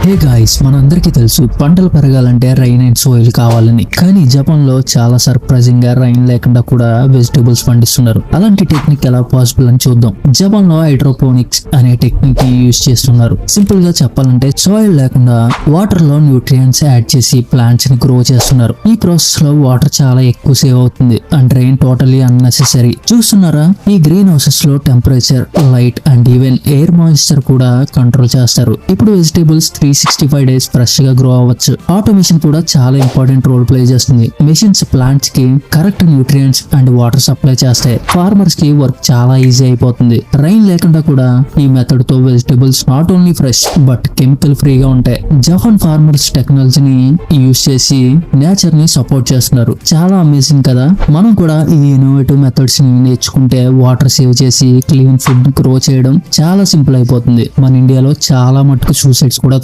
Hey guys, మనందరికీ తెలుసు పంటలు పెరగాలంటే రైన్ అండ్ సోయిల్ కావాలని. కానీ జపాన్ లో చాలా సర్ప్రైజింగ్ గా రైన్ లేకుండా కూడా వెజిటేబుల్స్ పండిస్తున్నారు. అలాంటి టెక్నిక్ ఎలా పాసిబుల్ అని చూద్దాం. జపాన్ లో హైడ్రోపోనిక్స్ అనే టెక్నిక్ ని యూజ్ చేస్తున్నారు. సింపుల్ గా చెప్పాలంటే సాయిల్ లేకుండా వాటర్ లో న్యూట్రియంట్స్ యాడ్ చేసి ప్లాంట్స్ ని గ్రో చేస్తున్నారు. ఈ ప్రాసెస్ లో వాటర్ చాలా ఎక్కువ సేవ్ అవుతుంది అండ్ రైన్ టోటలీ అన్నెసెసరీ. చూస్తున్నారా, ఈ గ్రీన్ హౌసెస్ లో temperature, light and even air moisture కూడా కంట్రోల్ చేస్తారు. ఇప్పుడు వెజిటేబుల్స్ 365 డేస్ ఫ్రెష్ గా గ్రో అవ్వచ్చు. ఆటోమేషన్ కూడా చాలా ఇంపార్టెంట్ రోల్ ప్లే చేస్తుంది. మెషిన్స్ ప్లాంట్స్ కి correct nutrients and water supply చేస్తాయి. ఫార్మర్స్ కి వర్క్ చాలా ఈజీ అయిపోతుంది. రైన్ లేకుండా కూడా ఈ మెథడ్ తో vegetables not only fresh but chemical ఫ్రీగా ఉంటాయి. జపాన్ ఫార్మర్స్ టెక్నాలజీని యూజ్ చేసి నేచర్ ని సపోర్ట్ చేస్తున్నారు. చాలా అమేజింగ్ కదా. మనం కూడా ఈ ఇన్నోవేటివ్ మెథడ్స్ ని నేర్చుకుంటే వాటర్ సేవ్ చేసి క్లీన్ ఫుడ్ గ్రో చేయడం చాలా సింపుల్ అయిపోతుంది. మన ఇండియాలో చాలా మటుకు సూసైడ్స్ కూడా